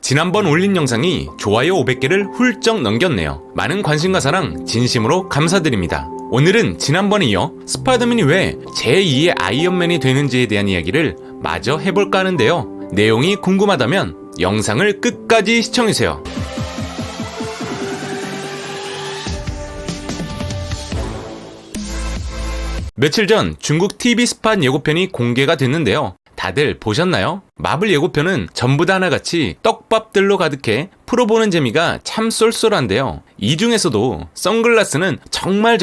지난번 올린 영상이 좋아요 500개를 훌쩍 넘겼네요. 많은 관심과 사랑 진심으로 감사드립니다. 오늘은 지난번에 이어 스파이더맨이 왜 제2의 아이언맨이 되는지에 대한 이야기를 마저 해볼까 하는데요. 내용이 궁금하다면 영상을 끝까지 시청해주세요. 며칠 전 중국 TV 스팟 예고편이 공개가 됐는데요. 다들 보셨나요? 마블 예고편은 전부 다 하나같이 떡밥들로 가득해 풀어보는 재미가 참 쏠쏠한데요. 이 중에서도 선글라스는 정말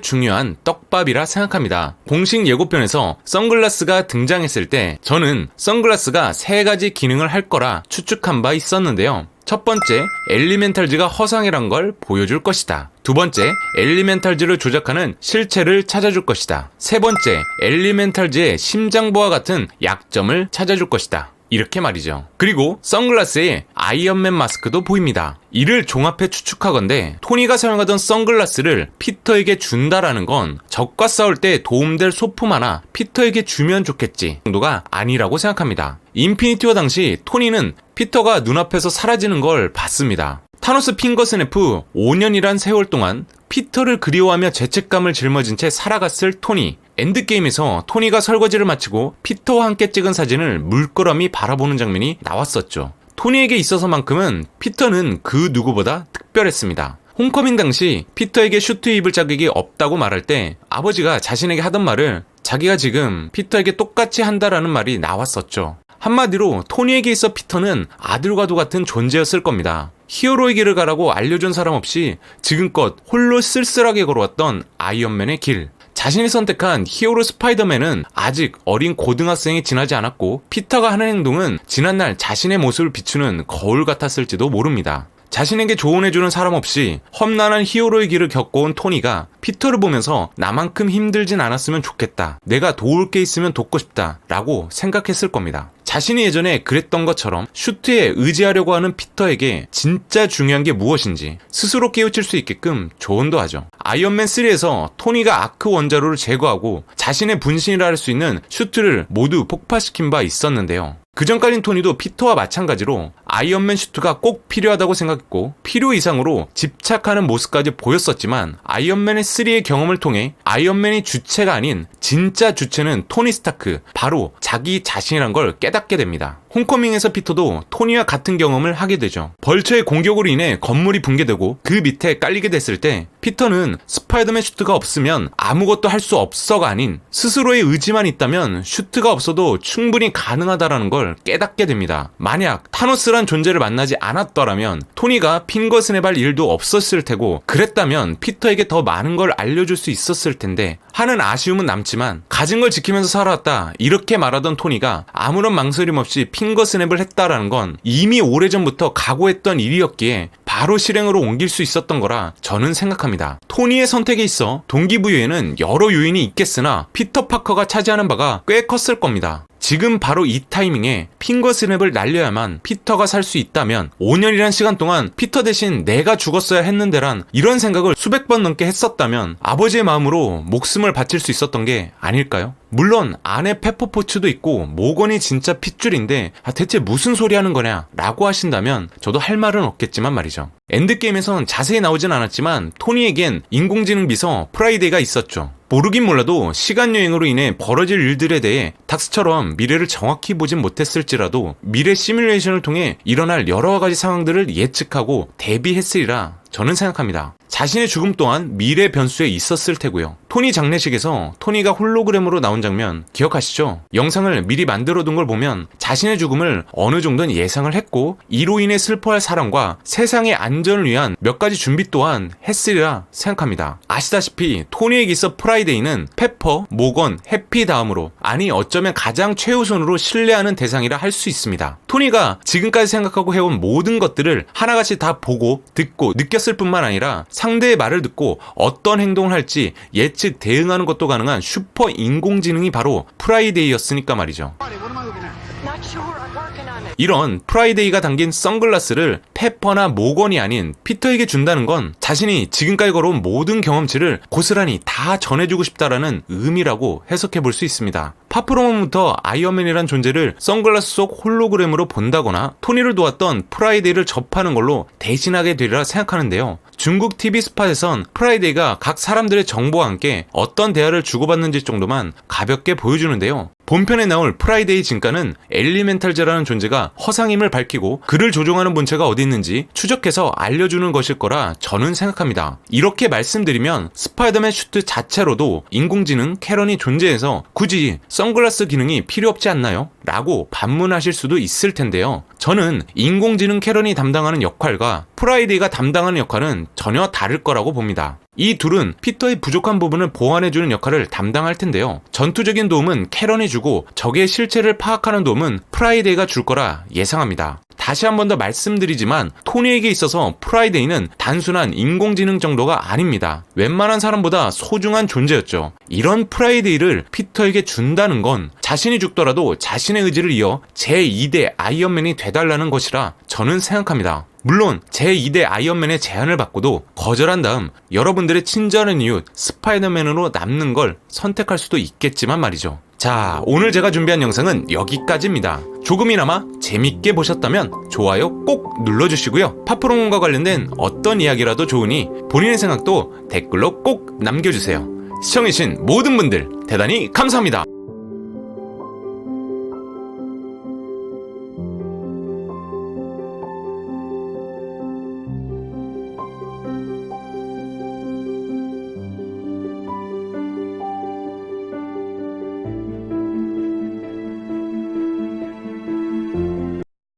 중요한 떡밥이라 생각합니다. 공식 예고편에서 선글라스가 등장했을 때 저는 선글라스가 3가지 기능을 할 거라 추측한 바 있었는데요. 첫 번째, 엘리멘탈즈가 허상이란 걸 보여줄 것이다. 두 번째, 엘리멘탈즈를 조작하는 실체를 찾아줄 것이다. 세 번째, 엘리멘탈즈의 심장부와 같은 약점을 찾아줄 것이다. 이렇게 말이죠. 그리고 선글라스에 아이언맨 마스크도 보입니다. 이를 종합해 추측하건대 토니가 사용하던 선글라스를 피터에게 준다라는 건 적과 싸울 때 도움될 소품 하나 피터에게 주면 좋겠지 정도가 아니라고 생각합니다. 인피니티 워 당시 토니는 피터가 눈앞에서 사라지는 걸 봤습니다. 타노스 핑거 스냅 후 5년이란 세월 동안 피터를 그리워하며 죄책감을 짊어진 채 살아갔을 토니. 엔드게임에서 토니가 설거지를 마치고 피터와 함께 찍은 사진을 물끄러미 바라보는 장면이 나왔었죠. 토니에게 있어서만큼은 피터는 그 누구보다 특별했습니다. 홈커밍 당시 피터에게 슈트 입을 자격이 없다고 말할 때 아버지가 자신에게 하던 말을 자기가 지금 피터에게 똑같이 한다라는 말이 나왔었죠. 한마디로 토니에게 있어 피터는 아들과도 같은 존재였을 겁니다. 히어로의 길을 가라고 알려준 사람 없이 지금껏 홀로 쓸쓸하게 걸어왔던 아이언맨의 길. 자신이 선택한 히어로 스파이더맨은 아직 어린 고등학생이 지나지 않았고 피터가 하는 행동은 지난날 자신의 모습을 비추는 거울 같았을지도 모릅니다. 자신에게 조언해주는 사람 없이 험난한 히어로의 길을 겪어온 토니가 피터를 보면서 나만큼 힘들진 않았으면 좋겠다. 내가 도울 게 있으면 돕고 싶다. 라고 생각했을 겁니다. 자신이 예전에 그랬던 것처럼 슈트에 의지하려고 하는 피터에게 진짜 중요한 게 무엇인지 스스로 깨우칠 수 있게끔 조언도 하죠. 아이언맨 3에서 토니가 아크 원자로를 제거하고 자신의 분신이라 할 수 있는 슈트를 모두 폭파시킨 바 있었는데요. 그전까진 토니도 피터와 마찬가지로 아이언맨 슈트가 꼭 필요하다고 생각했고 필요 이상으로 집착하는 모습까지 보였었지만 아이언맨의 3의 경험을 통해 아이언맨이 주체가 아닌 진짜 주체는 토니 스타크, 바로 자기 자신이란 걸 깨닫게 됩니다. 홈커밍에서 피터도 토니와 같은 경험을 하게 되죠. 벌처의 공격으로 인해 건물이 붕괴되고 그 밑에 깔리게 됐을 때 피터는 스파이더맨 슈트가 없으면 아무것도 할 수 없어가 아닌 스스로의 의지만 있다면 슈트가 없어도 충분히 가능하다라는 걸 깨닫게 됩니다. 만약 타노스란 존재를 만나지 않았더라면 토니가 핑거 스냅할 일도 없었을 테고 그랬다면 피터에게 더 많은 걸 알려줄 수 있었을 텐데 하는 아쉬움은 남지만 가진 걸 지키면서 살아왔다 이렇게 말하던 토니가 아무런 망설임 없이 핑거 스냅을 했다라는 건 이미 오래전부터 각오했던 일이었기에 바로 실행으로 옮길 수 있었던 거라 저는 생각합니다. 토니의 선택에 있어 동기부여에는 여러 요인이 있겠으나 피터 파커가 차지하는 바가 꽤 컸을 겁니다. 지금 바로 이 타이밍에 핑거 스냅을 날려야만 피터가 살 수 있다면 5년이란 시간 동안 피터 대신 내가 죽었어야 했는데란 이런 생각을 수백 번 넘게 했었다면 아버지의 마음으로 목숨을 바칠 수 있었던 게 아닐까요? 물론 아내 페퍼포츠도 있고 모건이 진짜 핏줄인데 대체 무슨 소리 하는 거냐 라고 하신다면 저도 할 말은 없겠지만 말이죠. 엔드게임에선 자세히 나오진 않았지만 토니에겐 인공지능 비서 프라이데이가 있었죠. 모르긴 몰라도 시간여행으로 인해 벌어질 일들에 대해 닥스처럼 미래를 정확히 보진 못했을지라도 미래 시뮬레이션을 통해 일어날 여러 가지 상황들을 예측하고 대비했으리라 저는 생각합니다. 자신의 죽음 또한 미래 변수에 있었을 테고요. 토니 장례식에서 토니가 홀로그램으로 나온 장면 기억하시죠? 영상을 미리 만들어둔 걸 보면 자신의 죽음을 어느 정도는 예상을 했고 이로 인해 슬퍼할 사람과 세상의 안전을 위한 몇 가지 준비 또한 했으리라 생각합니다. 아시다시피 토니에게 있어 프라이데이는 페퍼, 모건, 해피 다음으로 아니 어쩌면 가장 최우선으로 신뢰하는 대상이라 할 수 있습니다. 토니가 지금까지 생각하고 해온 모든 것들을 하나같이 다 보고 듣고 느꼈을 뿐만 아니라 상대의 말을 듣고 어떤 행동을 할지 예측 대응하는 것도 가능한 슈퍼 인공지능이 바로 프라이데이였으니까 말이죠. 이런 프라이데이가 담긴 선글라스를 페퍼나 모건이 아닌 피터에게 준다는 건 자신이 지금까지 걸어온 모든 경험치를 고스란히 다 전해주고 싶다라는 의미라고 해석해 볼 수 있습니다. 파프로몬부터 아이언맨이란 존재를 선글라스 속 홀로그램으로 본다거나 토니를 도왔던 프라이데이를 접하는 걸로 대신하게 되리라 생각하는데요. 중국 TV 스팟에선 프라이데이가 각 사람들의 정보와 함께 어떤 대화를 주고받는지 정도만 가볍게 보여주는데요. 본편에 나올 프라이데이 진가는 엘리멘탈제라는 존재가 허상임을 밝히고 그를 조종하는 본체가 어디 있는지 추적해서 알려주는 것일 거라 저는 생각합니다. 이렇게 말씀드리면 스파이더맨 슈트 자체로도 인공지능 캐런이 존재해서 굳이 선글라스 기능이 필요 없지 않나요? 라고 반문하실 수도 있을 텐데요. 저는 인공지능 캐런이 담당하는 역할과 프라이데이가 담당하는 역할은 전혀 다를 거라고 봅니다. 이 둘은 피터의 부족한 부분을 보완해주는 역할을 담당할 텐데요. 전투적인 도움은 캐런이 주고 적의 실체를 파악하는 도움은 프라이데이가 줄 거라 예상합니다. 다시 한 번 더 말씀드리지만 토니에게 있어서 프라이데이는 단순한 인공지능 정도가 아닙니다. 웬만한 사람보다 소중한 존재였죠. 이런 프라이데이를 피터에게 준다는 건 자신이 죽더라도 자신의 의지를 이어 제2대 아이언맨이 되달라는 것이라 저는 생각합니다. 물론 제2대 아이언맨의 제안을 받고도 거절한 다음 여러분들의 친절한 이웃 스파이더맨으로 남는 걸 선택할 수도 있겠지만 말이죠. 자, 오늘 제가 준비한 영상은 여기까지입니다. 조금이나마 재밌게 보셨다면 좋아요 꼭 눌러주시고요. 파프로몬과 관련된 어떤 이야기라도 좋으니 본인의 생각도 댓글로 꼭 남겨주세요. 시청해주신 모든 분들 대단히 감사합니다.